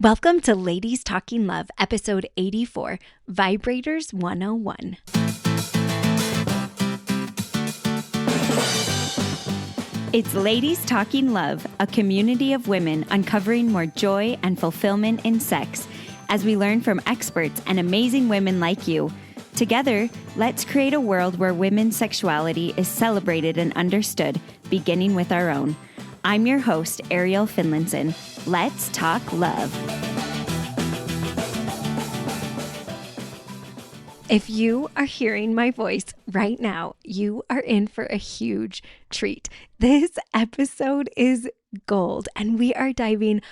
Welcome to Ladies Talking Love, episode 84, Vibrators 101. It's Ladies Talking Love, a community of women uncovering more joy and fulfillment in sex as we learn from experts and amazing women like you. Together, let's create a world where women's sexuality is celebrated and understood, beginning with our own. I'm your host, Ariel Finlinson. Let's talk love. If you are hearing my voice right now, you are in for a huge treat. This episode is gold, and we are diving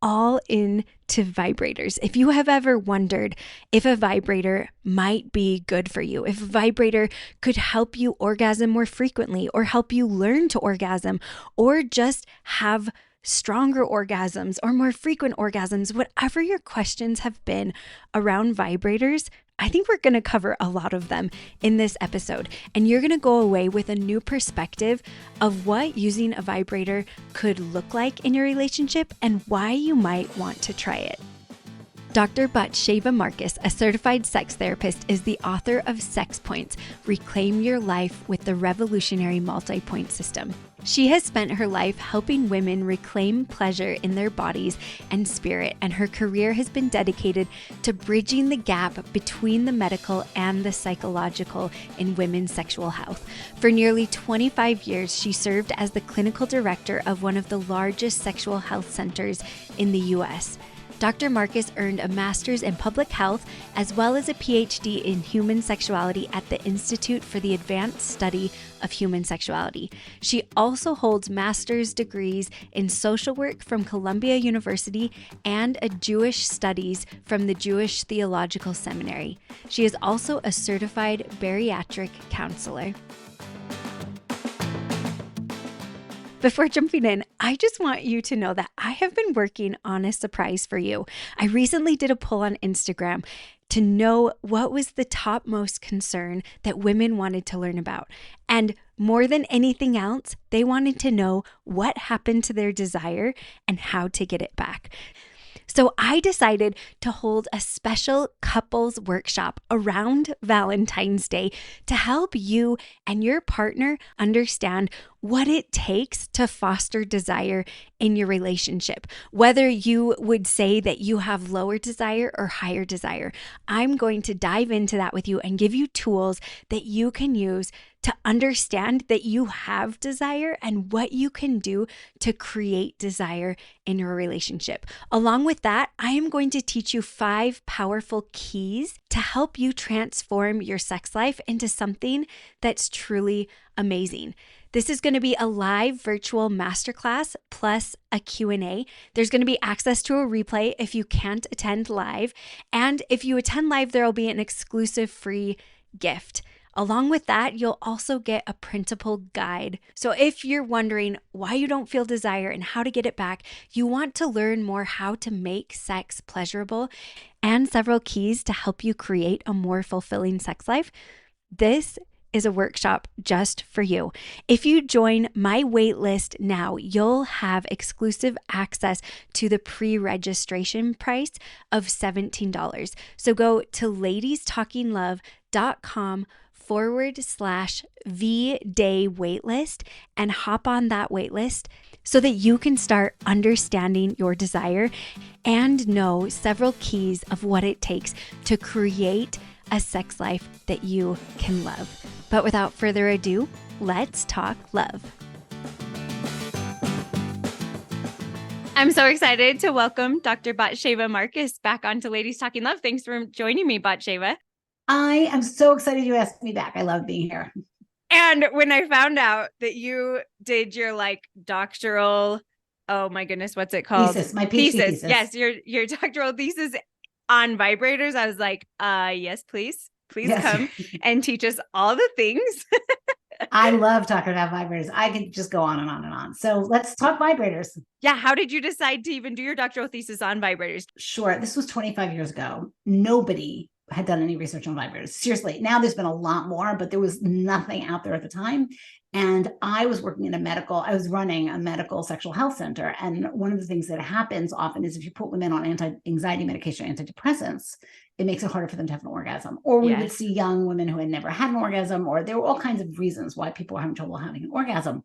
all into vibrators. If you have ever wondered if a vibrator might be good for you, if a vibrator could help you orgasm more frequently or help you learn to orgasm or just have stronger orgasms or more frequent orgasms, whatever your questions have been around vibrators, I think we're going to cover a lot of them in this episode, and you're going to go away with a new perspective of what using a vibrator could look like in your relationship and why you might want to try it. Dr. Sheva Marcus, a certified sex therapist, is the author of Sex Points, Reclaim Your Life with the Revolutionary Multi-Point System. She has spent her life helping women reclaim pleasure in their bodies and spirit, and her career has been dedicated to bridging the gap between the medical and the psychological in women's sexual health. For nearly 25 years, she served as the clinical director of one of the largest sexual health centers in the U.S. Dr. Marcus earned a master's in public health as well as a PhD in human sexuality at the Institute for the Advanced Study of Human Sexuality. She also holds master's degrees in social work from Columbia University and a Jewish studies from the Jewish Theological Seminary. She is also a certified bariatric counselor. Before jumping in, I just want you to know that I have been working on a surprise for you. I recently did a poll on Instagram to know what was the topmost concern that women wanted to learn about. And more than anything else, they wanted to know what happened to their desire and how to get it back. So I decided to hold a special couples workshop around Valentine's Day to help you and your partner understand what it takes to foster desire in your relationship. Whether you would say that you have lower desire or higher desire, I'm going to dive into that with you and give you tools that you can use to understand that you have desire and what you can do to create desire in your relationship. Along with that, I am going to teach you 5 powerful keys to help you transform your sex life into something that's truly amazing. This is going to be a live virtual masterclass plus a Q&A. There's going to be access to a replay if you can't attend live. And if you attend live, there will be an exclusive free gift. Along with that, you'll also get a printable guide. So if you're wondering why you don't feel desire and how to get it back, you want to learn more how to make sex pleasurable and several keys to help you create a more fulfilling sex life, this is a workshop just for you. If you join my waitlist now, you'll have exclusive access to the pre-registration price of $17. So go to ladiestalkinglove.com/V-Day waitlist and hop on that waitlist so that you can start understanding your desire and know several keys of what it takes to create a sex life that you can love. But without further ado, let's talk love. I'm so excited to welcome Dr. Sheva Marcus back onto Ladies Talking Love. Thanks for joining me, Sheva. I am so excited you asked me back. I love being here. And when I found out that you did your doctoral, oh my goodness, what's it called? Thesis, my PhD thesis. Yes, your doctoral thesis on vibrators. I was like, yes, please yes. Come and teach us all the things. I love talking about vibrators. I could just go on and on and on. So let's talk vibrators. Yeah. How did you decide to even do your doctoral thesis on vibrators? Sure. This was 25 years ago. Nobody had done any research on vibrators. Seriously. Now there's been a lot more, but there was nothing out there at the time. And I was running a medical sexual health center. And one of the things that happens often is if you put women on anti-anxiety medication, antidepressants, it makes it harder for them to have an orgasm. Or we would see young women who had never had an orgasm, or there were all kinds of reasons why people were having trouble having an orgasm.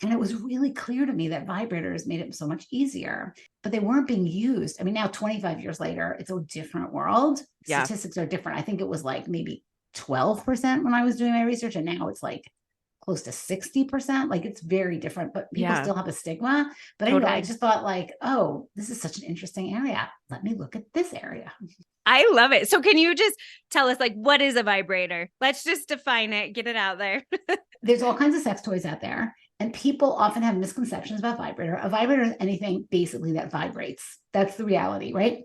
And it was really clear to me that vibrators made it so much easier, but they weren't being used. I mean, now 25 years later, it's a different world. Statistics are different. I think it was like maybe 12% when I was doing my research, and now it's like close to 60%. Like, it's very different, but people still have a stigma. But anyway, I just thought like, oh, this is such an interesting area. Let me look at this area. I love it. So can you just tell us, like, what is a vibrator? Let's just define it, get it out there. There's all kinds of sex toys out there, and people often have misconceptions about vibrator. A vibrator is anything basically that vibrates. That's the reality, right?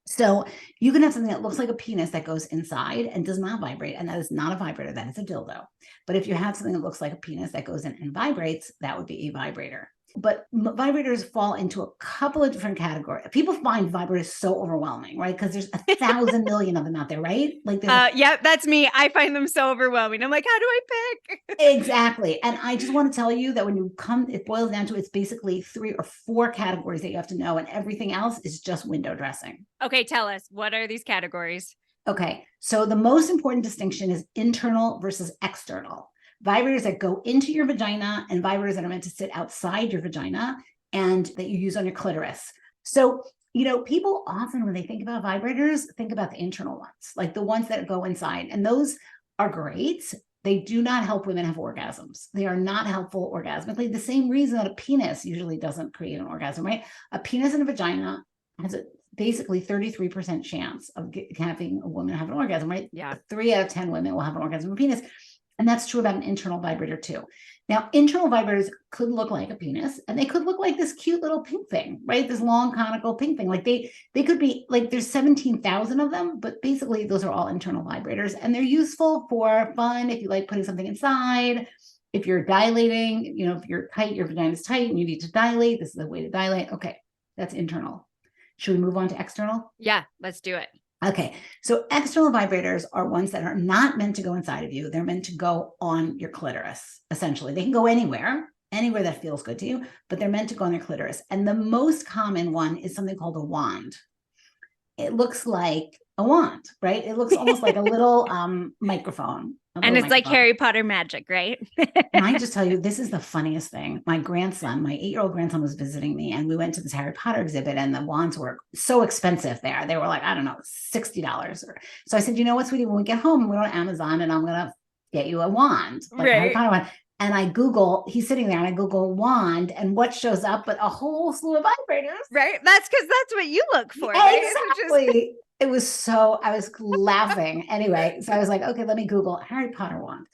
So you can have something that looks like a penis that goes inside and does not vibrate, and that is not a vibrator, that is a dildo. But if you have something that looks like a penis that goes in and vibrates, that would be a vibrator. But vibrators fall into a couple of different categories. People find vibrators so overwhelming, right? Because there's 1,000 million of them out there, right? Like, that's me. I find them so overwhelming. I'm like, how do I pick? Exactly. And I just want to tell you that when you come, it boils down to, it's basically 3 or 4 categories that you have to know, and everything else is just window dressing. Okay, tell us, what are these categories? Okay, so the most important distinction is internal versus external. Vibrators that go into your vagina and vibrators that are meant to sit outside your vagina and that you use on your clitoris. So, people often, when they think about vibrators, think about the internal ones, like the ones that go inside. And those are great. They do not help women have orgasms. They are not helpful orgasmically. The same reason that a penis usually doesn't create an orgasm, right? A penis in a vagina has a basically 33% chance of having a woman have an orgasm, right? 3 out of 10 women will have an orgasm with a penis. And that's true about an internal vibrator too. Now, internal vibrators could look like a penis, and they could look like this cute little pink thing, right? This long conical pink thing. Like they could be like, there's 17,000 of them, but basically those are all internal vibrators, and they're useful for fun. If you like putting something inside, if you're dilating, if you're tight, your vagina is tight and you need to dilate, this is the way to dilate. Okay, that's internal. Should we move on to external? Yeah, let's do it. Okay, so external vibrators are ones that are not meant to go inside of you. They're meant to go on your clitoris, essentially. They can go anywhere that feels good to you, but they're meant to go on your clitoris. And the most common one is something called a wand. It looks like a wand, right? It looks almost like a little microphone. And it's like Harry Potter magic, right? And I just tell you, this is the funniest thing. My 8-year-old grandson was visiting me, and we went to this Harry Potter exhibit, and the wands were so expensive there. They were like, I don't know, $60. So I said, you know what, sweetie, when we get home, we go to Amazon and I'm going to get you a wand, like a Harry Potter wand. And I Google, he's sitting there, and I Google wand, and what shows up but a whole slew of vibrators. Right. That's because that's what you look for. Exactly. Right? It was I was laughing. Anyway, so I was like, okay, let me Google Harry Potter wand.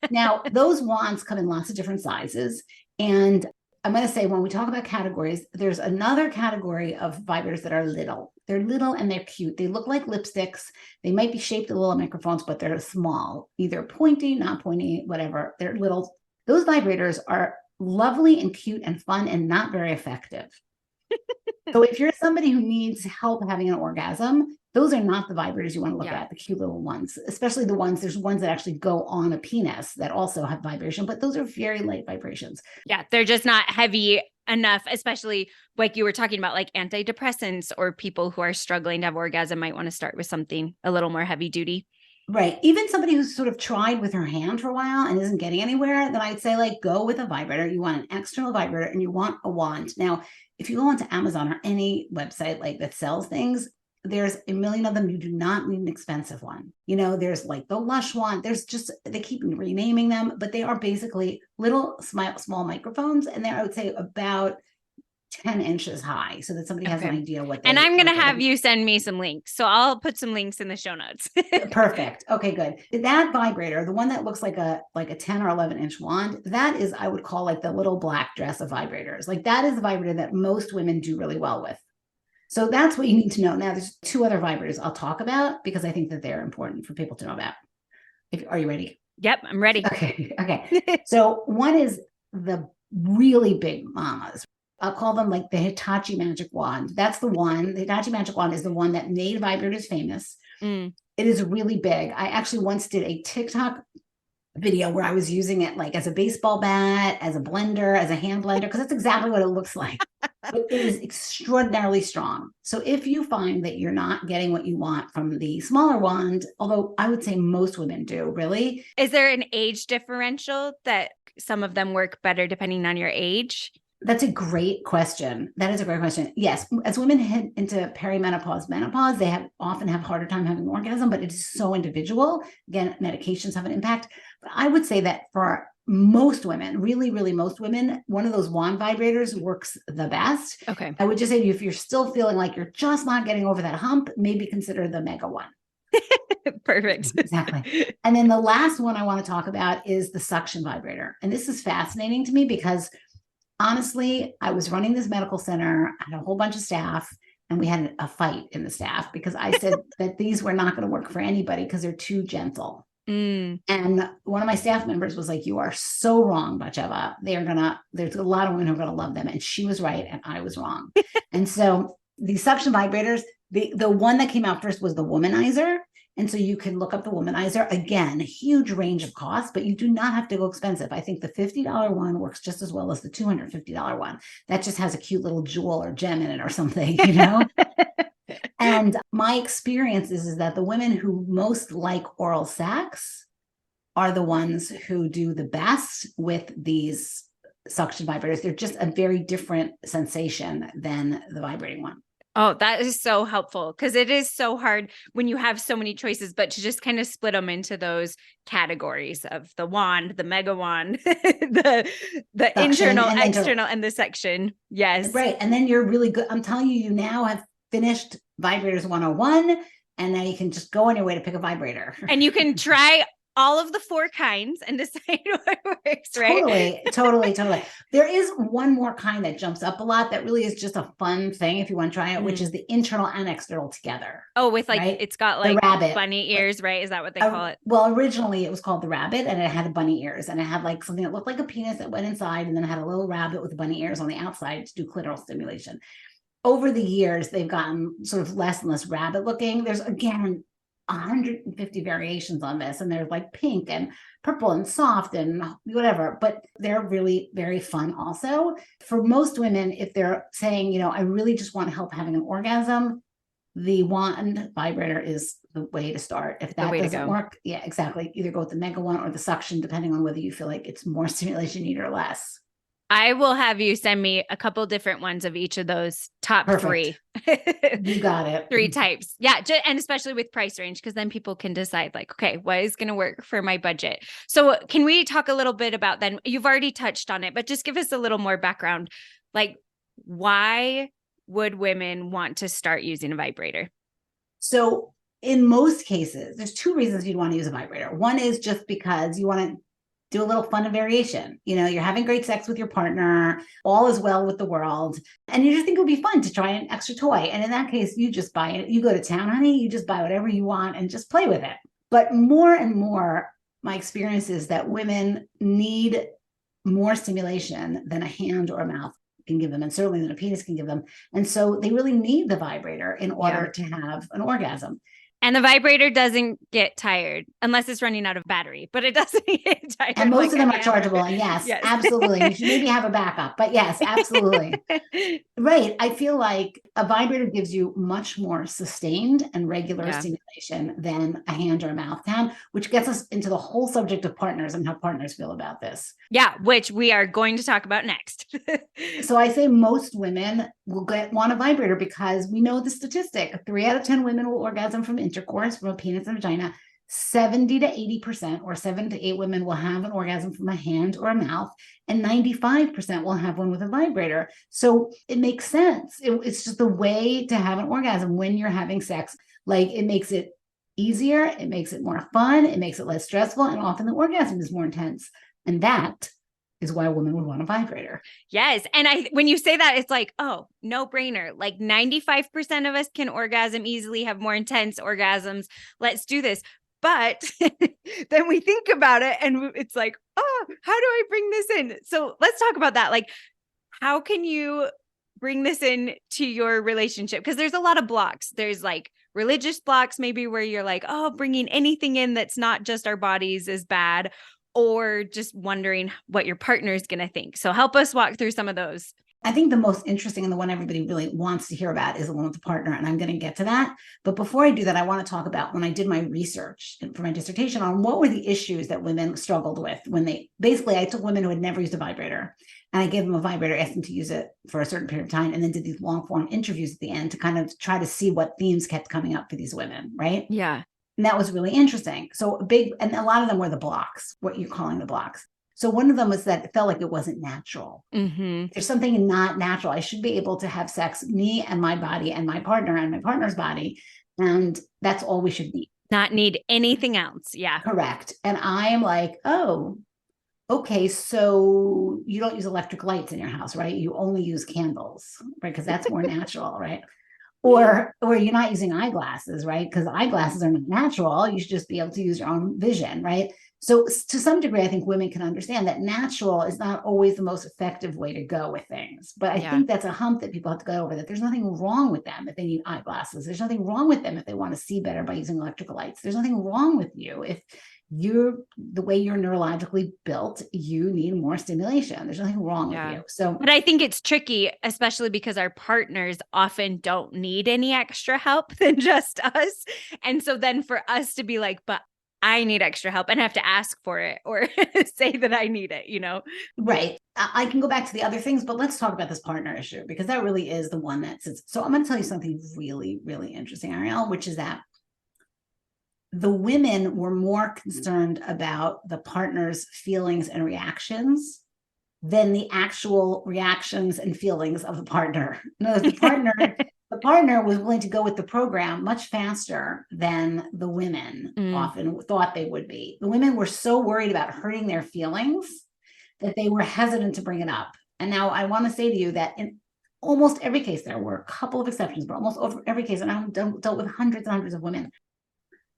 Now, those wands come in lots of different sizes. And I'm going to say, when we talk about categories, there's another category of vibrators that are little. They're little and they're cute. They look like lipsticks. They might be shaped as little microphones, but they're small, either pointy, not pointy, whatever. They're little. Those vibrators are lovely and cute and fun and not very effective. So if you're somebody who needs help having an orgasm, those are not the vibrators you want to look at, the cute little ones, especially there's ones that actually go on a penis that also have vibration, but those are very light vibrations. Yeah, they're just not heavy enough, especially like you were talking about, like antidepressants, or people who are struggling to have orgasm might want to start with something a little more heavy duty. Right. Even somebody who's sort of tried with her hand for a while and isn't getting anywhere, then I'd say, like, go with a vibrator. You want an external vibrator and you want a wand. Now, if you go onto Amazon or any website like that sells things, there's a million of them. You do not need an expensive one. There's like the Lush one. They keep renaming them, but they are basically little small microphones. And they're, I would say, about 10 inches high, so that somebody has an idea what they. And I'm going to have you send me some links. So I'll put some links in the show notes. Perfect. Okay, good. That vibrator, the one that looks like a 10 or 11 inch wand, that is, I would call, like the little black dress of vibrators. Like, that is the vibrator that most women do really well with. So that's what you need to know. Now, there's 2 other vibrators I'll talk about because I think that they're important for people to know about. Are you ready? Yep, I'm ready. Okay. So one is the really big mamas. I'll call them like the Hitachi magic wand. That's the one. The Hitachi magic wand is the one that made vibrators famous. It is really big. I actually once did a TikTok video where I was using it like as a baseball bat, as a blender, as a hand blender, because that's exactly what it looks like. But it is extraordinarily strong. So if you find that you're not getting what you want from the smaller wand, although I would say most women do, really. Is there an age differential that some of them work better depending on your age? That's a great question. That is a great question. Yes, as women head into perimenopause, menopause, they often have a harder time having an orgasm, but it is so individual. Again, medications have an impact. But I would say that for most women, really, really most women, one of those wand vibrators works the best. Okay. I would just say to you, if you're still feeling like you're just not getting over that hump, maybe consider the Mega one. Perfect. Exactly. And then the last one I want to talk about is the suction vibrator. And this is fascinating to me because honestly, I was running this medical center, I had a whole bunch of staff, and we had a fight in the staff because I said that these were not going to work for anybody because they're too gentle. And one of my staff members was like, "You are so wrong, Batsheva. There's a lot of women who are going to love them." And she was right, and I was wrong. And so these suction vibrators, the one that came out first was the womanizer. And so you can look up the womanizer. Again, huge range of costs, but you do not have to go expensive. I think the $50 one works just as well as the $250 one. That just has a cute little jewel or gem in it or something, you know? And my experience is that the women who most like oral sex are the ones who do the best with these suction vibrators. They're just a very different sensation than the vibrating one. Oh, that is so helpful because it is so hard when you have so many choices, but to just kind of split them into those categories of the wand, the mega wand, the internal, external, and the section. Yes. Right. And then you're really good. I'm telling you, you now have finished Vibrators 101, and now you can just go on your way to pick a vibrator. And you can try all of the 4 kinds and decide what works, right? Totally. There is one more kind that jumps up a lot that really is just a fun thing if you want to try it, which is the internal and external together. Oh, with like, right? It's got like rabbit bunny ears, right? Is that what they call it? Well, originally it was called the rabbit, and it had bunny ears, and it had like something that looked like a penis that went inside, and then it had a little rabbit with bunny ears on the outside to do clitoral stimulation. Over the years, they've gotten sort of less and less rabbit looking. There's, again, 150 variations on this, and they're like pink and purple and soft and whatever, but they're really very fun also. For most women, if they're saying, you know, I really just want help having an orgasm, the wand vibrator is the way to start. If that doesn't work, yeah, exactly. Either go with the mega one or the suction, depending on whether you feel like it's more stimulation you need or less. I will have you send me a couple different ones of each of those top Perfect. 3. You got it. 3 types. Yeah. And especially with price range, because then people can decide like, okay, what is going to work for my budget? So can we talk a little bit about then? You've already touched on it, but just give us a little more background. Like, why would women want to start using a vibrator? So in most cases, there's 2 reasons you'd want to use a vibrator. One is just because you want to do a little fun and variation. You know, you're having great sex with your partner, all is well with the world, and you just think it would be fun to try an extra toy. And in that case, you just buy it. You go to town, honey, you just buy whatever you want and just play with it. But more and more, my experience is that women need more stimulation than a hand or a mouth can give them, and certainly than a penis can give them. And so they really need the vibrator in order to have an orgasm. And the vibrator doesn't get tired unless it's running out of battery, but it doesn't get tired. And most of them are chargeable. And yes, absolutely. You should maybe have a backup, but yes, absolutely. Right. I feel like a vibrator gives you much more sustained and regular stimulation than a hand or a mouth can, which gets us into the whole subject of partners and how partners feel about this. Yeah, which we are going to talk about next. So I say most women will want a vibrator because we know the statistic. 3 out of 10 women will orgasm from intercourse, from a penis and vagina. 70 to 80% or 7 to 8 women will have an orgasm from a hand or a mouth, and 95% will have one with a vibrator. So it makes sense. It's just the way to have an orgasm when you're having sex. Like, it makes it easier, it makes it more fun, it makes it less stressful, and often the orgasm is more intense. And that is why a woman would want a vibrator. Yes. And when you say that, it's like, oh, no brainer. Like 95% of us can orgasm easily, have more intense orgasms. Let's do this. But then we think about it and it's like, oh, how do I bring this in? So let's talk about that. Like, how can you bring this in to your relationship? Because there's a lot of blocks. There's like religious blocks, maybe where you're like, oh, bringing anything in that's not just our bodies is bad. or just wondering what your partner is going to think. So help us walk through some of those. I think the most interesting and the one everybody really wants to hear about is the one with the partner. And I'm going to get to that. But before I do that, I want to talk about when I did my research for my dissertation on what were the issues that women struggled with when I took women who had never used a vibrator and I gave them a vibrator, asked them to use it for a certain period of time, and then did these long form interviews at the end to kind of try to see what themes kept coming up for these women. Right. Yeah. And that was really interesting. So and a lot of them were the blocks, what you're calling the blocks. So one of them was that it felt like it wasn't natural. Mm-hmm. There's something not natural. I should be able to have sex, me and my body and my partner and my partner's body. And that's all we should need. Not need anything else. Yeah. Correct. And I am like, oh, okay. So you don't use electric lights in your house, right? You only use candles, right? Because that's more natural, right? Or you're not using eyeglasses, right? Because eyeglasses are not natural. You should just be able to use your own vision, right? So to some degree, I think women can understand that natural is not always the most effective way to go with things. But I think that's a hump that people have to go over, that there's nothing wrong with them if they need eyeglasses. There's nothing wrong with them if they want to see better by using electrical lights. There's nothing wrong with you if the way you're neurologically built, you need more stimulation. There's nothing wrong with you. So, but I think it's tricky, especially because our partners often don't need any extra help than just us. And so then for us to be like, but I need extra help and have to ask for it or say that I need it, Right. I can go back to the other things, but let's talk about this partner issue because that really is the one that sits. So I'm going to tell you something really, really interesting, Ariel, which is that the women were more concerned about the partner's feelings and reactions than the actual reactions and feelings of the partner. No, the partner was willing to go with the program much faster than the women often thought they would be. The women were so worried about hurting their feelings that they were hesitant to bring it up. And now I want to say to you that in almost every case, there were a couple of exceptions, but almost over every case, and I've dealt with hundreds and hundreds of women,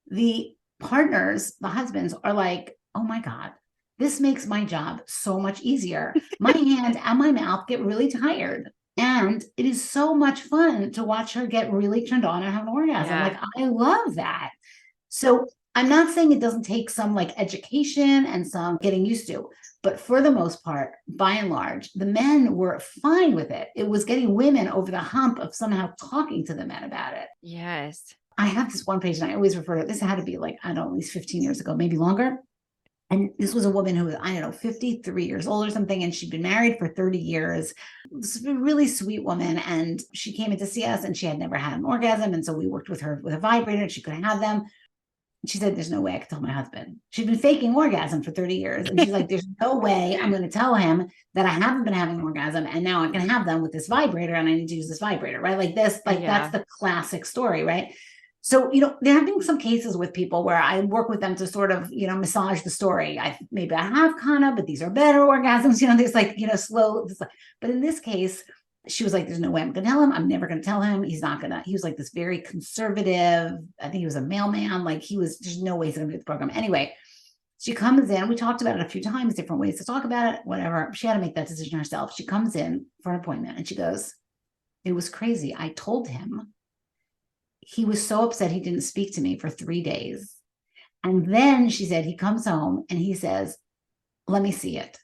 the partners, the husbands are like, oh my God, this makes my job so much easier. My hand and my mouth get really tired. And it is so much fun to watch her get really turned on and have an orgasm. Yeah. Like, I love that. So I'm not saying it doesn't take some like education and some getting used to, but for the most part, by and large, the men were fine with it. It was getting women over the hump of somehow talking to the men about it. Yes. I have this one page and I always refer to it. This had to be like, I don't know, at least 15 years ago, maybe longer. And this was a woman who was, 53 years old or something. And she'd been married for 30 years. This was a really sweet woman. And she came in to see us and she had never had an orgasm. And so we worked with her with a vibrator and she couldn't have them. And she said, there's no way I could tell my husband. She'd been faking orgasm for 30 years. And she's like, there's no way I'm going to tell him that I haven't been having an orgasm. And now I can have them with this vibrator and I need to use this vibrator, right? Like this, that's the classic story, right? So, there have been some cases with people where I work with them to sort of, massage the story. Maybe I have kind but these are better orgasms, there's like, slow. But in this case, she was like, there's no way I'm going to tell him. I'm never going to tell him. He was like this very conservative. I think he was a mailman. Like there's no way he's going to do the program. Anyway, she comes in. We talked about it a few times, different ways to talk about it, whatever. She had to make that decision herself. She comes in for an appointment and she goes, it was crazy. I told him. He was so upset he didn't speak to me for 3 days. And then she said, he comes home and he says, let me see it.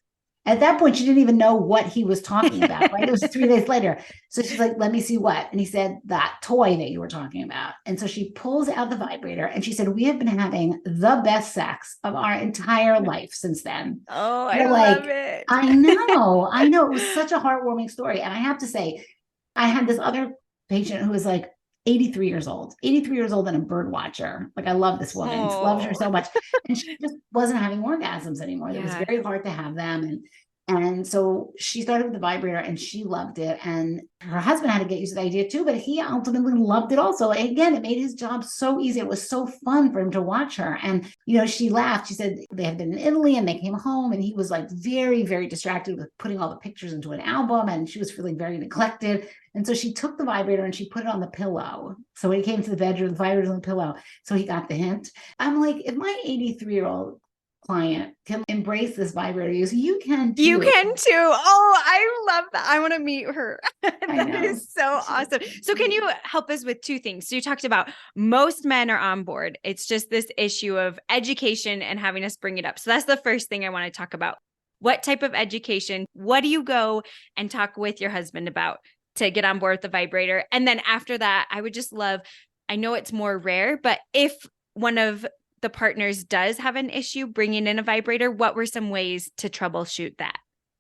At that point, she didn't even know what he was talking about, right? It was 3 days later. So she's like, let me see what? And he said, that toy that you were talking about. And so she pulls out the vibrator and she said, we have been having the best sex of our entire life since then. Oh, I love it. I know. It was such a heartwarming story. And I have to say, I had this other patient who was like, 83 years old and a bird watcher. Like I love this woman, loves her so much. And she just wasn't having orgasms anymore. It was very hard to have them. And so she started with the vibrator and she loved it. And her husband had to get used to the idea too, but he ultimately loved it also. And again, it made his job so easy. It was so fun for him to watch her. And, she laughed. She said they had been in Italy and they came home and he was like very, very distracted with putting all the pictures into an album. And she was feeling very neglected. And so she took the vibrator and she put it on the pillow. So when he came to the bedroom, the vibrator was on the pillow. So he got the hint. I'm like, if my 83-year-old client can embrace this vibrator use, you can too. You can too. Oh, I love that. I want to meet her. That is so awesome. So can you help us with two things? So you talked about most men are on board. It's just this issue of education and having us bring it up. So that's the first thing I want to talk about. What type of education? What do you go and talk with your husband about to get on board with the vibrator? And then after that, I would just love, I know it's more rare, but if one of the partners does have an issue bringing in a vibrator, what were some ways to troubleshoot that?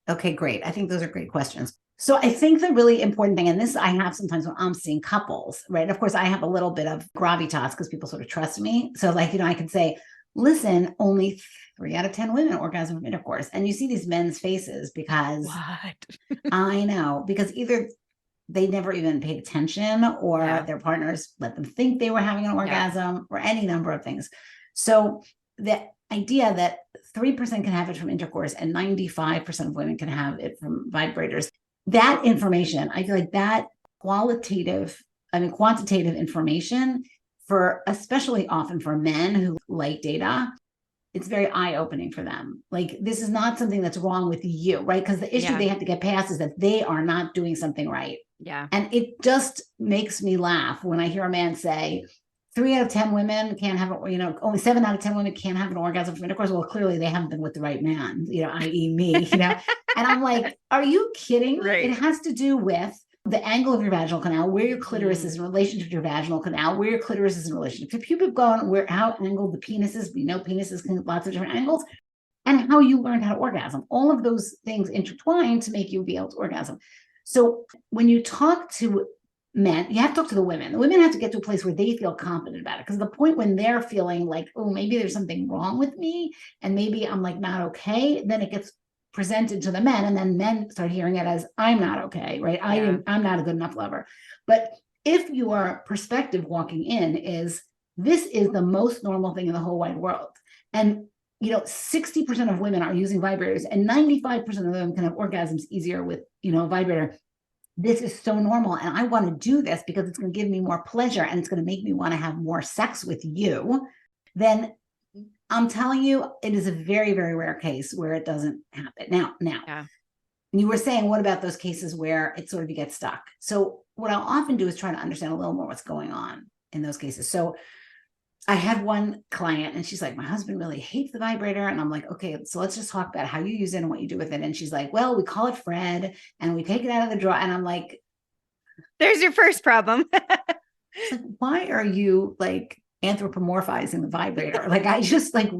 Okay, great. I think those are great questions. So I think the really important thing, and this I have sometimes when I'm seeing couples, right? Of course, I have a little bit of gravitas because people sort of trust me. So like, I can say, listen, only 3 out of 10 women orgasm from intercourse. And you see these men's faces because I know, because either they never even paid attention or their partners let them think they were having an orgasm or any number of things. So the idea that 3% can have it from intercourse and 95% of women can have it from vibrators, that information, I feel like that quantitative information for, especially often for men who like data, it's very eye-opening for them. Like, this is not something that's wrong with you, right? Because the issue they have to get past is that they are not doing something right. Yeah. And it just makes me laugh when I hear a man say, 3 out of 10 women can't have, only 7 out of 10 women can't have an orgasm from intercourse. Well, clearly they haven't been with the right man, i.e. me, And I'm like, are you kidding me? Right. It has to do with the angle of your vaginal canal, where your clitoris is in relation to your vaginal canal, where your clitoris is in relation to pubic bone, how angled the penis is. We know penises can have lots of different angles, and how you learned how to orgasm. All of those things intertwine to make you be able to orgasm. So when you talk to men, you have to talk to the women. The women have to get to a place where they feel confident about it. Because the point when they're feeling like, oh, maybe there's something wrong with me, and maybe I'm like not okay, then it gets presented to the men, and then men start hearing it as, I'm not okay, right? I'm not a good enough lover. But if your perspective walking in is, this is the most normal thing in the whole wide world, and 60% of women are using vibrators, and 95% of them can have orgasms easier with a vibrator. This is so normal, and I want to do this because it's going to give me more pleasure and it's going to make me want to have more sex with you. Then I'm telling you, it is a very, very rare case where it doesn't happen. Now, you were saying, what about those cases where it sort of gets stuck? So what I'll often do is try to understand a little more what's going on in those cases. So I had one client and she's like, my husband really hates the vibrator. And I'm like, okay, so let's just talk about how you use it and what you do with it. And she's like, well, we call it Fred and we take it out of the drawer. And I'm like, there's your first problem. Like, why are you like anthropomorphizing the vibrator? Like, I just like,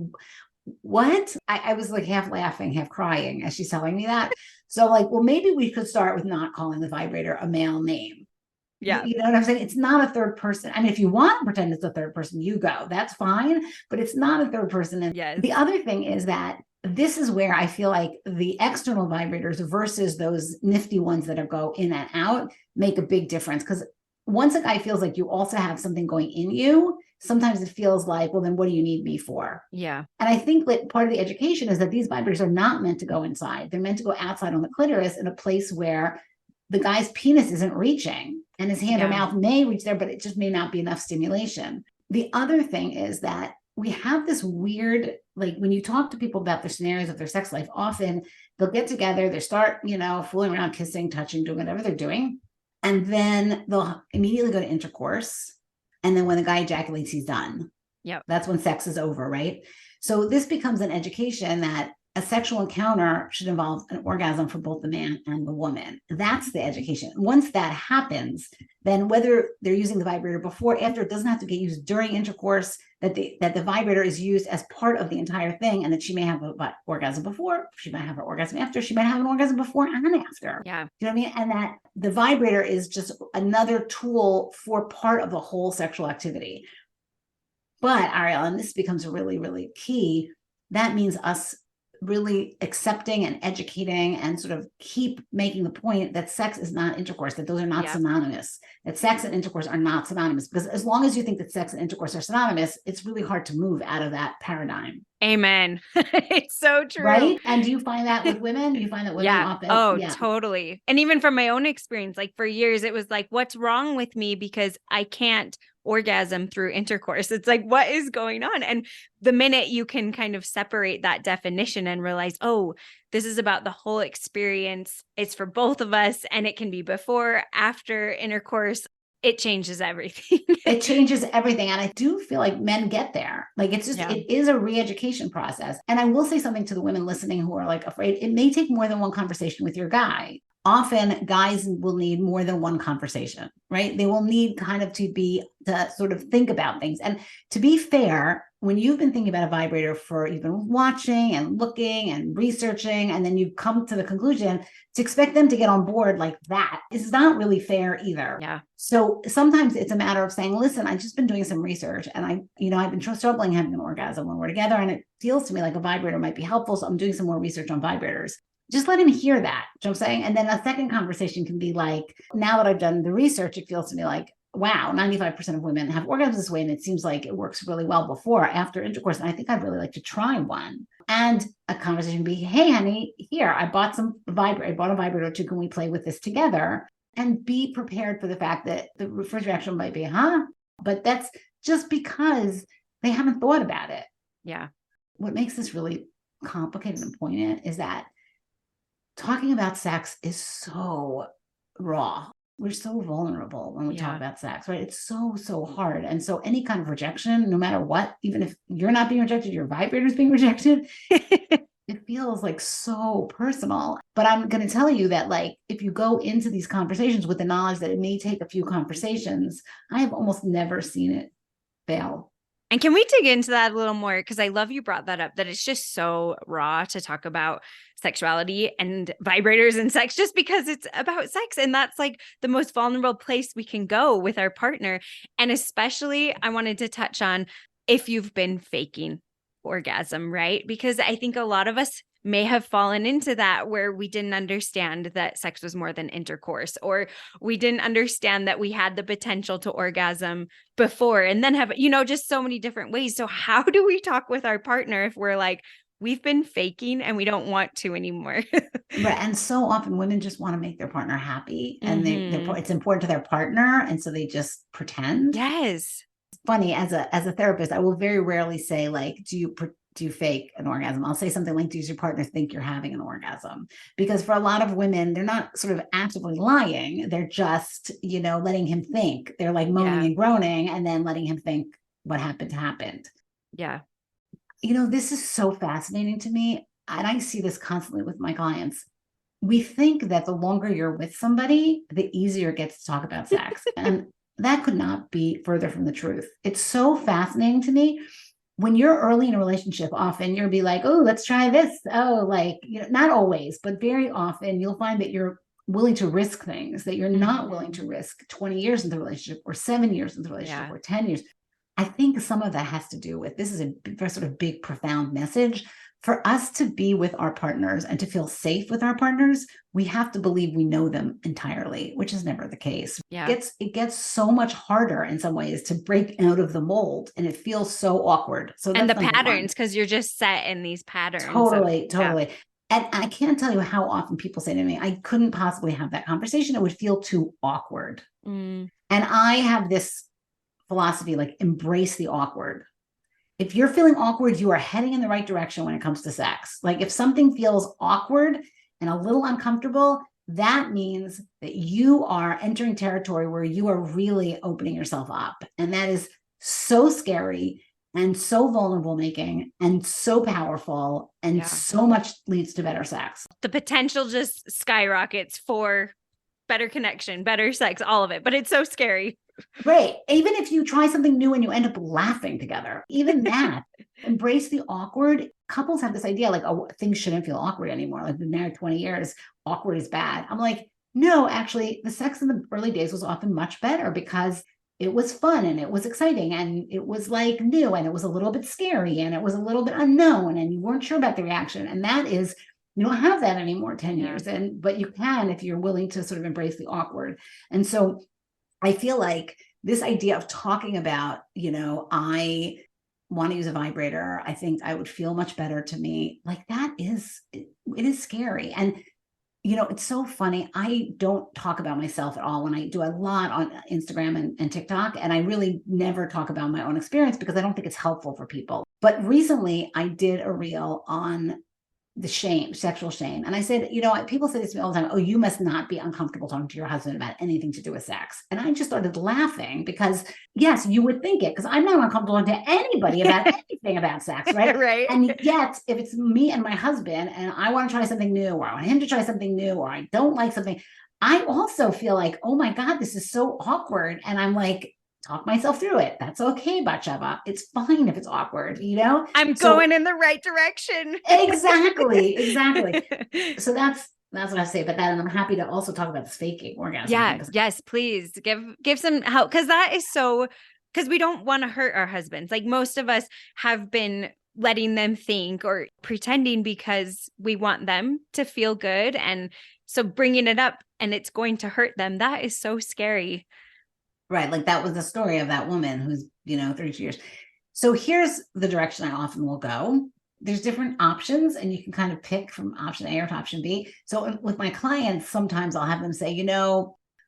what? I was like half laughing, half crying as she's telling me that. So like, well, maybe we could start with not calling the vibrator a male name. Yeah. You know what I'm saying? It's not a third person. I mean, if you want to pretend it's a third person, you go, that's fine, but it's not a third person. And the other thing is that this is where I feel like the external vibrators versus those nifty ones that go in and out make a big difference. Because once a guy feels like you also have something going in you, sometimes it feels like, well, then what do you need me for? Yeah. And I think that part of the education is that these vibrators are not meant to go inside. They're meant to go outside on the clitoris in a place where the guy's penis isn't reaching, and his hand or mouth may reach there, but it just may not be enough stimulation. The other thing is that we have this weird, like when you talk to people about their scenarios of their sex life, often they'll get together, they start, fooling around, kissing, touching, doing whatever they're doing. And then they'll immediately go to intercourse. And then when the guy ejaculates, he's done. Yeah. That's when sex is over, right? So this becomes an education that a sexual encounter should involve an orgasm for both the man and the woman. That's the education. Once that happens, then whether they're using the vibrator before, after, it doesn't have to get used during intercourse, that the vibrator is used as part of the entire thing, and that she may have an orgasm before, she might have an orgasm after, she might have an orgasm before and after. Yeah. You know what I mean? And that the vibrator is just another tool for part of the whole sexual activity. But Ariel, and this becomes really, really key, that means us really accepting and educating and sort of keep making the point that sex is not intercourse, that those are not synonymous, that sex and intercourse are not synonymous. Because as long as you think that sex and intercourse are synonymous, it's really hard to move out of that paradigm. Amen. It's so true. Right? And do you find that with women? You find that women often? Totally. And even from my own experience, like for years, it was like, what's wrong with me? Because I can't orgasm through intercourse. It's like, what is going on? And the minute you can kind of separate that definition and realize, oh, this is about the whole experience. It's for both of us, and it can be before, after intercourse. It changes everything. It changes everything. And I do feel like men get there. Like it's just, it is a re-education process. And I will say something to the women listening who are like afraid. It may take more than one conversation with your guy. Often guys will need more than one conversation, right? They will need kind of to sort of think about things. And to be fair, when you've been thinking about a vibrator you've been watching and looking and researching, and then you've come to the conclusion, to expect them to get on board like that is not really fair either. Yeah. So sometimes it's a matter of saying, listen, I've just been doing some research, and I've been struggling having an orgasm when we're together, and it feels to me like a vibrator might be helpful. So I'm doing some more research on vibrators. Just let him hear that. You know what I'm saying? And then a second conversation can be like, now that I've done the research, it feels to me like, wow, 95% of women have orgasms this way. And it seems like it works really well before, after intercourse. And I think I'd really like to try one. And a conversation would be, hey, honey, here, I bought a vibrator too. Can we play with this together? And be prepared for the fact that the first reaction might be, huh? But that's just because they haven't thought about it. Yeah. What makes this really complicated and poignant is that talking about sex is so raw. We're so vulnerable when we talk about sex, right? It's so, so hard. And so any kind of rejection, no matter what, even if you're not being rejected, your vibrator's being rejected, it feels like so personal. But I'm going to tell you that, like, if you go into these conversations with the knowledge that it may take a few conversations, I have almost never seen it fail. And can we dig into that a little more? Because I love you brought that up, that it's just so raw to talk about sexuality and vibrators and sex, just because it's about sex. And that's like the most vulnerable place we can go with our partner. And especially, I wanted to touch on if you've been faking orgasm, right? Because I think a lot of us may have fallen into that, where we didn't understand that sex was more than intercourse, or we didn't understand that we had the potential to orgasm before and then have, just so many different ways. So how do we talk with our partner if we're like, we've been faking and we don't want to anymore? Right. And so often women just want to make their partner happy, and it's important to their partner. And so they just pretend. Yes. It's funny, as a therapist, I will very rarely say, like, do you fake an orgasm? I'll say something like, does your partner think you're having an orgasm? Because for a lot of women, they're not sort of actively lying. They're just, letting him think. They're like moaning and groaning, and then letting him think what happened. Yeah. This is so fascinating to me. And I see this constantly with my clients. We think that the longer you're with somebody, the easier it gets to talk about sex. And that could not be further from the truth. It's so fascinating to me. When you're early in a relationship, often you'll be like, oh, let's try this. Oh, like, not always, but very often you'll find that you're willing to risk things that you're not willing to risk 20 years into the relationship, or 7 years into the relationship, or 10 years. I think some of that has to do with, this is a very sort of big, profound message. For us to be with our partners and to feel safe with our partners, we have to believe we know them entirely, which is never the case. Yeah. It gets so much harder in some ways to break out of the mold, and it feels so awkward. So and the patterns, because you're just set in these patterns. Totally. And I can't tell you how often people say to me, I couldn't possibly have that conversation. It would feel too awkward. And I have this philosophy, like, embrace the awkward. If you're feeling awkward, you are heading in the right direction when it comes to sex. Like, if something feels awkward and a little uncomfortable, that means that you are entering territory where you are really opening yourself up. And that is so scary and so vulnerable making and so powerful, and so much leads to better sex. The potential just skyrockets for better connection, better sex, all of it. But it's so scary. Right. Even if you try something new and you end up laughing together, even that, embrace the awkward. Couples have this idea like, oh, things shouldn't feel awkward anymore. Like, we've been married 20 years, awkward is bad. I'm like, no, actually, the sex in the early days was often much better because it was fun and it was exciting and it was like new and it was a little bit scary and it was a little bit unknown and you weren't sure about the reaction. And that is, you don't have that anymore 10 years. But you can, if you're willing to sort of embrace the awkward. And so I feel like this idea of talking about, I want to use a vibrator, I think I would feel much better to me. Like, that is, it is scary. And It's so funny. I don't talk about myself at all when I do a lot on Instagram and TikTok. And I really never talk about my own experience because I don't think it's helpful for people. But recently I did a reel on the shame, sexual shame. And I said, people say this to me all the time. Oh, you must not be uncomfortable talking to your husband about anything to do with sex. And I just started laughing because yes, you would think it because I'm not uncomfortable talking to anybody about anything about sex, right? Right. And yet if it's me and my husband and I want to try something new or I want him to try something new or I don't like something, I also feel like, oh my God, this is so awkward. And I'm like, talk myself through it. That's okay, Batsheva. It's fine if it's awkward, I'm So going in the right direction. exactly. So that's what I say. But then I'm happy to also talk about this faking orgasm. Yeah. Yes, please give some help. Cause that is because we don't want to hurt our husbands. Like most of us have been letting them think or pretending because we want them to feel good. And so bringing it up and it's going to hurt them. That is so scary. Right. Like that was the story of that woman who's, 32 years. So here's the direction I often will go. There's different options and you can kind of pick from option A or to option B. So with my clients, sometimes I'll have them say,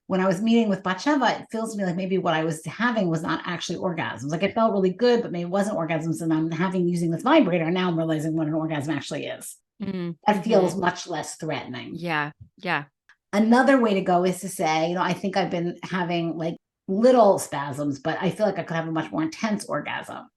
when I was meeting with Batsheva, it feels to me like maybe what I was having was not actually orgasms. Like it felt really good, but maybe it wasn't orgasms. And I'm using this vibrator. Now I'm realizing what an orgasm actually is. Mm-hmm. That feels much less threatening. Yeah. Yeah. Another way to go is to say, I think I've been having like little spasms, but I feel like I could have a much more intense orgasm.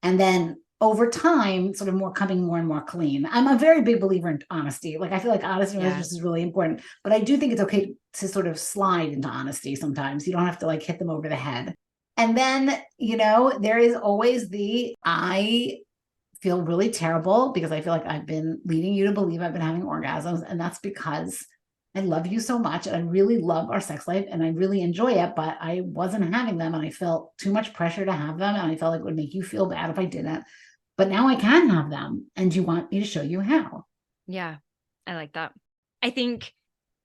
And then over time, sort of coming more and more clean. I'm a very big believer in honesty. Like I feel like honesty in relationships is really important, but I do think it's okay to sort of slide into honesty sometimes. You don't have to like hit them over the head. And then, there is always I feel really terrible because I feel like I've been leading you to believe I've been having orgasms. And that's because I love you so much. And I really love our sex life and I really enjoy it, but I wasn't having them and I felt too much pressure to have them. And I felt like it would make you feel bad if I didn't, but now I can have them. And you want me to show you how. Yeah. I like that. I think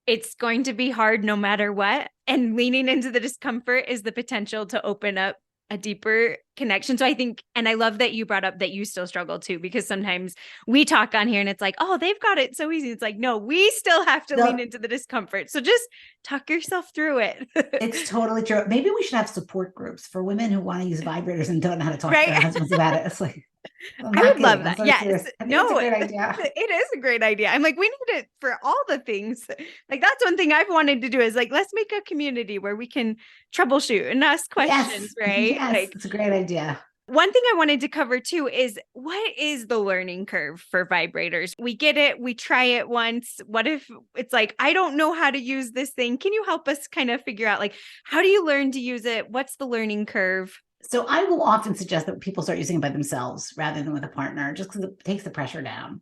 it's going to be hard no matter what. And leaning into the discomfort is the potential to open up a deeper connection. So I think, and I love that you brought up that you still struggle too, because sometimes we talk on here and it's like, oh, they've got it so easy. It's like, no, we still have to lean into the discomfort. So just talk yourself through it. It's totally true. Maybe we should have support groups for women who want to use vibrators and don't know how to talk to their husbands about it. It's like, I would love that. Yes. No, it's a great idea. It is a great idea. I'm like, we need it for all the things. Like that's one thing I've wanted to do is like, let's make a community where we can troubleshoot and ask questions, right? Yes, like, it's a great idea. One thing I wanted to cover too is what is the learning curve for vibrators? We get it. We try it once. What if it's like, I don't know how to use this thing. Can you help us kind of figure out like, how do you learn to use it? What's the learning curve? So I will often suggest that people start using it by themselves rather than with a partner, just because it takes the pressure down.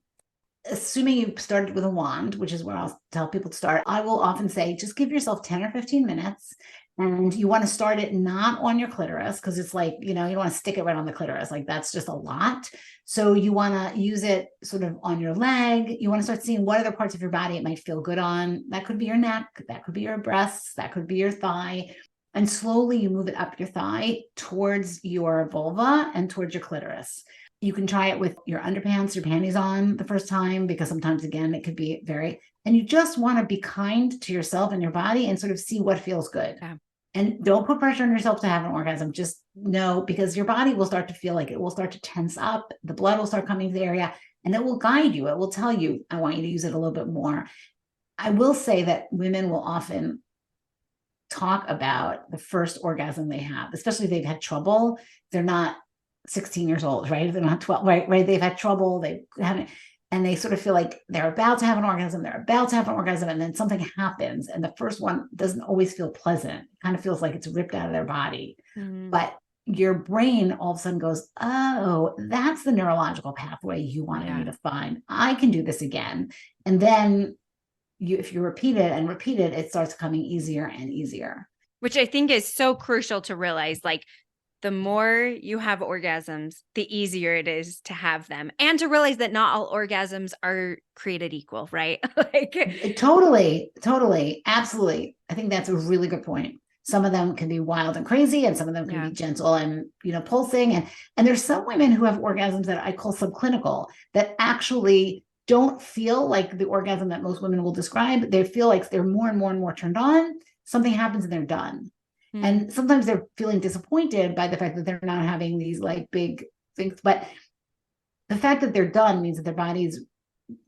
Assuming you started with a wand, which is where I'll tell people to start, I will often say, just give yourself 10 or 15 minutes. And you want to start it not on your clitoris, because it's like, you don't want to stick it right on the clitoris. Like that's just a lot. So you want to use it sort of on your leg. You want to start seeing what other parts of your body it might feel good on. That could be your neck. That could be your breasts. That could be your thigh. And slowly you move it up your thigh towards your vulva and towards your clitoris. You can try it with your underpants, your panties on the first time, because sometimes, again, it could be and you just want to be kind to yourself and your body and sort of see what feels good. Yeah. And don't put pressure on yourself to have an orgasm. Just know, because your body will start to feel like it will start to tense up. The blood will start coming to the area and it will guide you. It will tell you, I want you to use it a little bit more. I will say that women will often talk about the first orgasm they have, especially if they've had trouble. They're not 16 years old, right? They're not 12, right? They've had trouble. They haven't, and they sort of feel like they're about to have an orgasm. And then something happens. And the first one doesn't always feel pleasant. It kind of feels like it's ripped out of their body. Mm. But your brain all of a sudden goes, oh, that's the neurological pathway you wanted me to find. I can do this again. And then if you repeat it, it starts coming easier and easier. Which I think is so crucial to realize, like, the more you have orgasms, the easier it is to have them, and to realize that not all orgasms are created equal, right? Totally. Absolutely. I think that's a really good point. Some of them can be wild and crazy, and some of them can be gentle and, pulsing. And there's some women who have orgasms that I call subclinical, that actually don't feel like the orgasm that most women will describe. They feel like they're more and more and more turned on. Something happens and they're done. And sometimes they're feeling disappointed by the fact that they're not having these like big things. But the fact that they're done means that their body's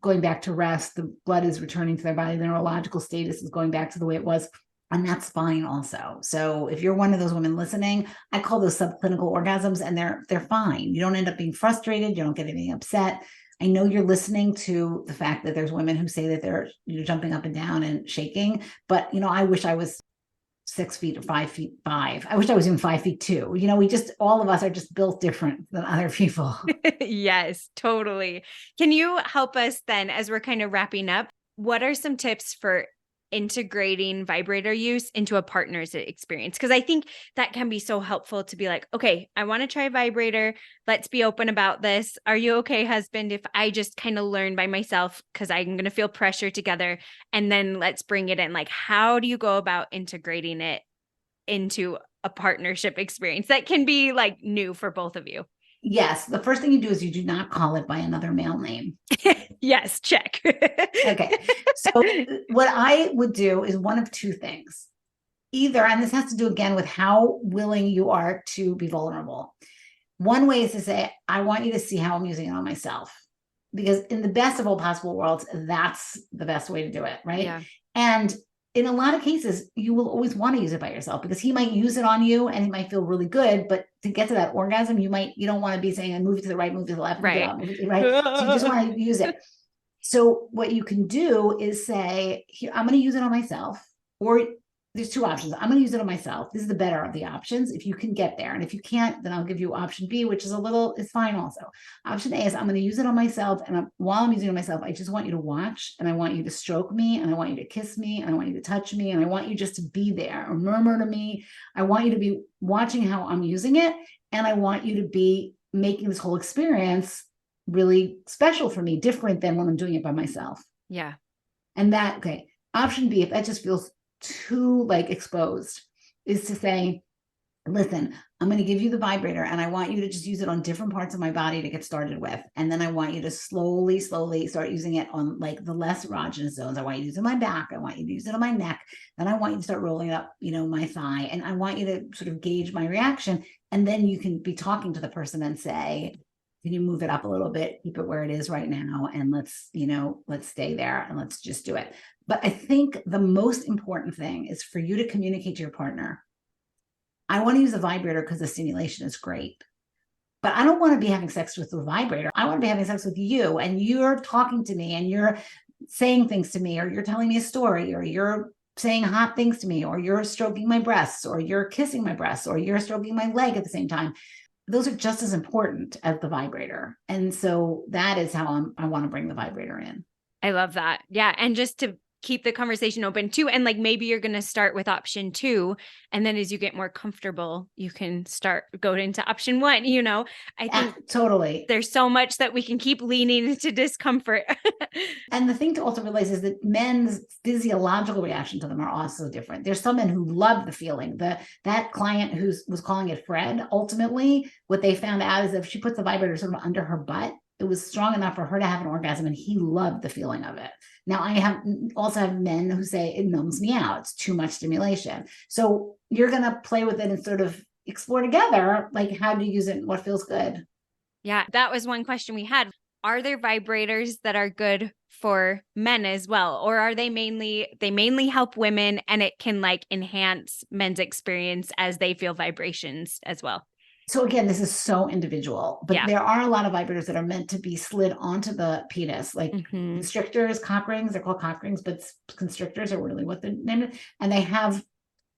going back to rest. The blood is returning to their body. The neurological status is going back to the way it was. And that's fine also. So if you're one of those women listening, I call those subclinical orgasms, and they're fine. You don't end up being frustrated. You don't get anything upset. I know you're listening to the fact that there's women who say that they're jumping up and down and shaking, but I wish I was 6 feet or 5'5". I wish I was even 5'2". We just, all of us are just built different than other people. Yes, totally. Can you help us then, as we're kind of wrapping up, what are some tips for integrating vibrator use into a partner's experience? Because I think that can be so helpful to be like, okay, I want to try vibrator. Let's be open about this. Are you okay, husband, if I just kind of learn by myself, because I'm going to feel pressure together, and then let's bring it in? Like, how do you go about integrating it into a partnership experience that can be like new for both of you? Yes. The first thing you do is you do not call it by another male name. Yes, check. Okay. So what I would do is one of two things. Either, and this has to do again with how willing you are to be vulnerable. One way is to say, I want you to see how I'm using it on myself. Because in the best of all possible worlds, that's the best way to do it, right? Yeah. And in a lot of cases, you will always want to use it by yourself, because he might use it on you and it might feel really good. But to get to that orgasm, you don't want to be saying, move it to the right, move it to the left, right. Move it to the right. So you just want to use it. So what you can do is say, here, I'm going to use it on myself. Or there's two options. I'm going to use it on myself. This is the better of the options if you can get there. And if you can't, then I'll give you option B, which is it's fine also. Option A is I'm going to use it on myself. And while I'm using it on myself, I just want you to watch, and I want you to stroke me, and I want you to kiss me, and I want you to touch me, and I want you just to be there or murmur to me. I want you to be watching how I'm using it. And I want you to be making this whole experience really special for me, different than when I'm doing it by myself. Yeah. And okay. Option B, if that just feels too like exposed, is to say, listen, I'm going to give you the vibrator, and I want you to just use it on different parts of my body to get started with. And then I want you to slowly start using it on like the less erogenous zones. I want you to use it on my back. I want you to use it on my neck. Then I want you to start rolling up, my thigh. And I want you to sort of gauge my reaction. And then you can be talking to the person and say, can you move it up a little bit, keep it where it is right now, and let's stay there and let's just do it. But I think the most important thing is for you to communicate to your partner, I want to use a vibrator because the stimulation is great, but I don't want to be having sex with the vibrator. I want to be having sex with you, and you're talking to me, and you're saying things to me, or you're telling me a story, or you're saying hot things to me, or you're stroking my breasts, or you're kissing my breasts, or you're stroking my leg at the same time. Those are just as important as the vibrator. And so that is how I want to bring the vibrator in. I love that. Yeah. And just to keep the conversation open too. And like, maybe you're going to start with option 2. And then as you get more comfortable, you can go into option 1, I think totally. There's so much that we can keep leaning into discomfort. And the thing to also realize is that men's physiological reaction to them are also different. There's some men who love the feeling. That client who was calling it Fred, ultimately, what they found out is if she puts the vibrator sort of under her butt, it was strong enough for her to have an orgasm, and he loved the feeling of it. Now, I also have men who say it numbs me out. It's too much stimulation. So you're going to play with it and sort of explore together, like how do you use it and what feels good. Yeah, that was one question we had. Are there vibrators that are good for men as well? Or are they mainly help women, and it can like enhance men's experience as they feel vibrations as well? So again, this is so individual, but there are a lot of vibrators that are meant to be slid onto the penis, like constrictors, cock rings. They're called cock rings, but constrictors are really what the name is. And they have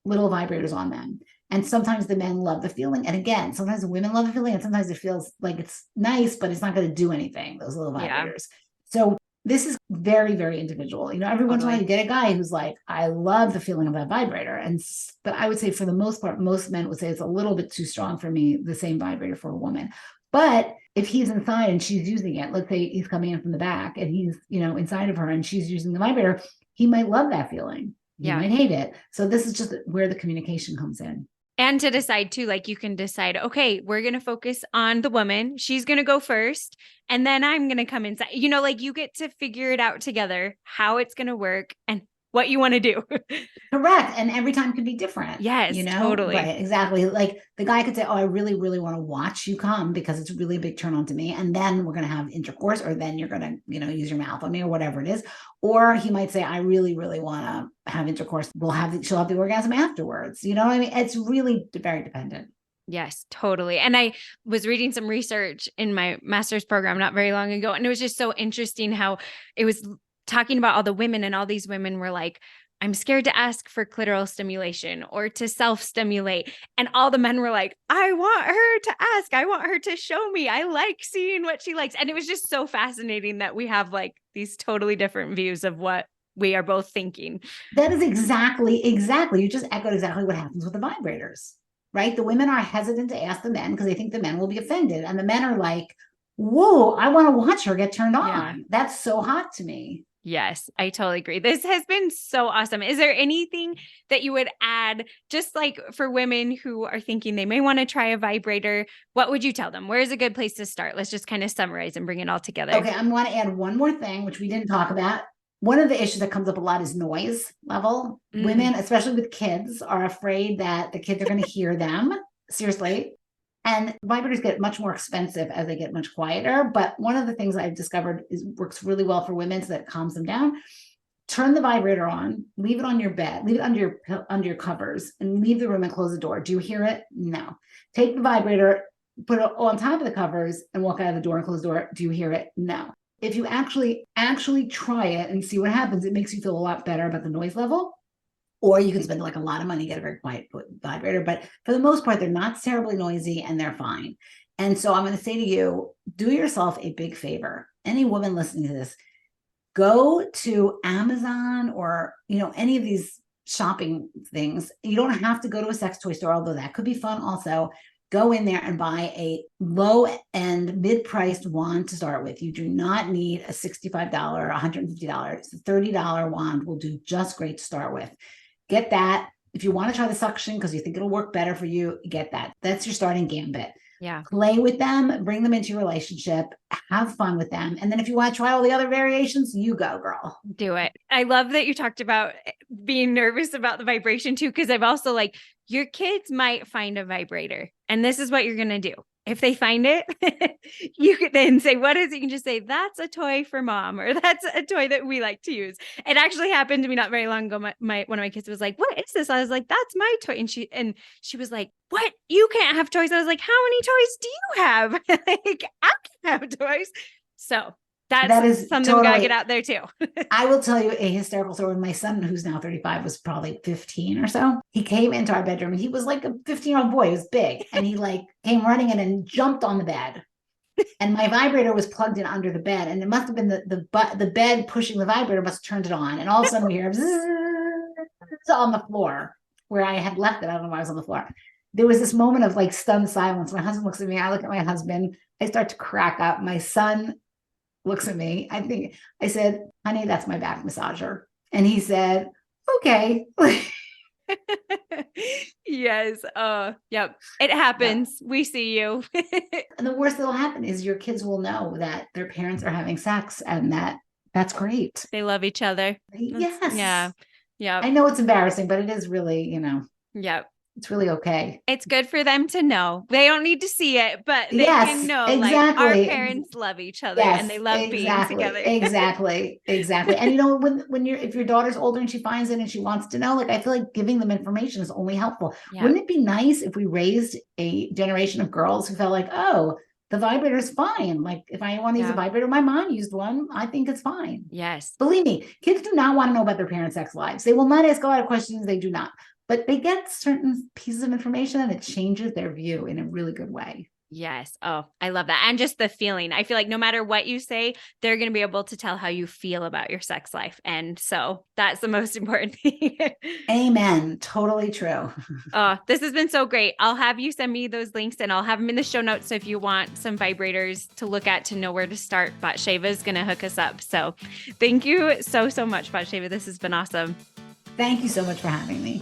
little vibrators on them. And sometimes the men love the feeling. And again, sometimes the women love the feeling, and sometimes it feels like it's nice, but it's not going to do anything, those little vibrators. So this is very, very individual. Every once in a while you get a guy who's like, I love the feeling of that vibrator. But I would say for the most part, most men would say it's a little bit too strong for me, the same vibrator for a woman. But if he's inside and she's using it, let's say he's coming in from the back and he's, inside of her and she's using the vibrator, he might love that feeling. He might hate it. So this is just where the communication comes in. And to decide too, like you can decide, okay, we're going to focus on the woman. She's going to go first. And then I'm going to come inside. Like you get to figure it out together, how it's going to work and what you want to do. Correct. And every time could be different. Yes, totally. Right. Exactly. Like the guy could say, oh, I really, really want to watch you come because it's really a big turn on to me. And then we're going to have intercourse, or then you're going to, use your mouth on me or whatever it is. Or he might say, I really, really want to have intercourse. She'll have the orgasm afterwards. You know what I mean? It's really very dependent. Yes, totally. And I was reading some research in my master's program not very long ago. And it was just so interesting how it was talking about all the women, and all these women were like, I'm scared to ask for clitoral stimulation or to self-stimulate. And all the men were like, I want her to ask. I want her to show me. I like seeing what she likes. And it was just so fascinating that we have like these totally different views of what we are both thinking. That is exactly. You just echoed exactly what happens with the vibrators, right? The women are hesitant to ask the men because they think the men will be offended. And the men are like, whoa, I want to watch her get turned on. Yeah. That's so hot to me. Yes, I totally agree. This has been so awesome. Is there anything that you would add, just like for women who are thinking they may want to try a vibrator? What would you tell them? Where's a good place to start? Let's just kind of summarize and bring it all together. Okay, I want to add one more thing, which we didn't talk about. One of the issues that comes up a lot is noise level. Women, especially with kids, are afraid that the kids are going to hear them. Seriously. And vibrators get much more expensive as they get much quieter. But one of the things I've discovered works really well for women, so that calms them down. Turn the vibrator on, leave it on your bed, leave it under your covers, and leave the room and close the door. Do you hear it? No. Take the vibrator, put it on top of the covers, and walk out of the door and close the door. Do you hear it? No. If you actually try it and see what happens, it makes you feel a lot better about the noise level. Or you can spend like a lot of money, get a very quiet vibrator. But for the most part, they're not terribly noisy and they're fine. And so I'm going to say to you, do yourself a big favor. Any woman listening to this, go to Amazon or, any of these shopping things. You don't have to go to a sex toy store, although that could be fun also. Go in there and buy a low-end, mid-priced wand to start with. You do not need a $65, $150. The $30 wand will do just great to start with. Get that. If you want to try the suction because you think it'll work better for you, get that. That's your starting gambit. Yeah. Play with them, bring them into your relationship, have fun with them. And then if you want to try all the other variations, you go, girl. Do it. I love that you talked about being nervous about the vibration too, because I've also your kids might find a vibrator and this is what you're going to do. If they find it, you could then say, what is it? You can just say, that's a toy for mom, or that's a toy that we like to use. It actually happened to me not very long ago. One of my kids was like, what is this? I was like, that's my toy. And she was like, what? You can't have toys. I was like, how many toys do you have? I can have toys. So that is something we gotta get out there too. I will tell you a hysterical story. My son, who's now 35, was probably 15 or so. He came into our bedroom and he was like a 15-year-old boy. He was big. And he came running in and jumped on the bed. And my vibrator was plugged in under the bed. And it must have been the bed pushing the vibrator must have turned it on. And all of a sudden we hear on the floor where I had left it. I don't know why I was on the floor. There was this moment of stunned silence. My husband looks at me. I look at my husband. I start to crack up. My son looks at me. I said, honey, that's my back massager. And he said, okay. Yes. Yep. It happens. Yeah. We see you. And the worst that'll happen is your kids will know that their parents are having sex and that's great. They love each other. Yes. Yeah. Yeah. I know it's embarrassing, but it is really, Yep. It's really okay. It's good for them to know. They don't need to see it, but they can know exactly. Our parents love each other and they love being together. Exactly. And when if your daughter's older and she finds it and she wants to know, I feel like giving them information is only helpful. Yeah. Wouldn't it be nice if we raised a generation of girls who felt oh, the vibrator is fine. If I want to use a vibrator, my mom used one. I think it's fine. Yes. Believe me, kids do not want to know about their parents' sex lives. They will not ask a lot of questions. They do not. But they get certain pieces of information and it changes their view in a really good way. Yes. Oh, I love that. And just the feeling. I feel like no matter what you say, they're going to be able to tell how you feel about your sex life. And so that's the most important thing. Amen. Totally true. This has been so great. I'll have you send me those links and I'll have them in the show notes. So if you want some vibrators to look at to know where to start, Batsheva is going to hook us up. So thank you so much, Batsheva. This has been awesome. Thank you so much for having me.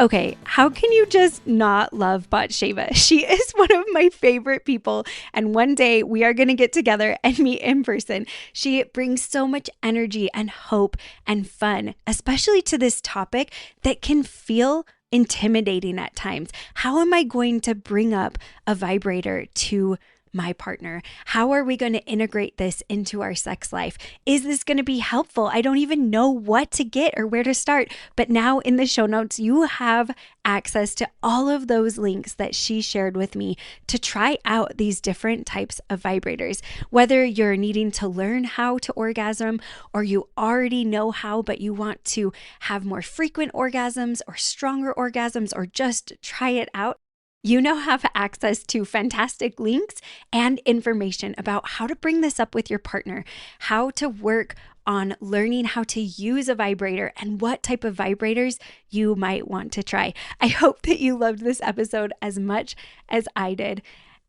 Okay, how can you just not love Bot Sheva? She is one of my favorite people, and one day we are going to get together and meet in person. She brings so much energy and hope and fun, especially to this topic that can feel intimidating at times. How am I going to bring up a vibrator to my partner? How are we going to integrate this into our sex life? Is this going to be helpful? I don't even know what to get or where to start. But now in the show notes, you have access to all of those links that she shared with me to try out these different types of vibrators. Whether you're needing to learn how to orgasm or you already know how, but you want to have more frequent orgasms or stronger orgasms or just try it out, you now have access to fantastic links and information about how to bring this up with your partner, how to work on learning how to use a vibrator and what type of vibrators you might want to try. I hope that you loved this episode as much as I did.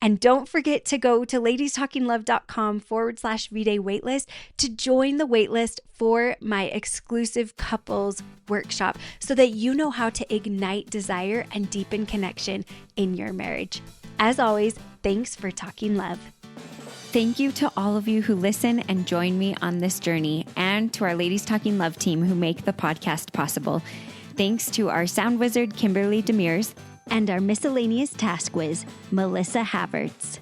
And don't forget to go to ladiestalkinglove.com/VDay waitlist to join the waitlist for my exclusive couples workshop so that you know how to ignite desire and deepen connection in your marriage. As always, thanks for talking love. Thank you to all of you who listen and join me on this journey, and to our Ladies Talking Love team who make the podcast possible. Thanks to our sound wizard, Kimberly Demers, and our miscellaneous task whiz, Melissa Havertz.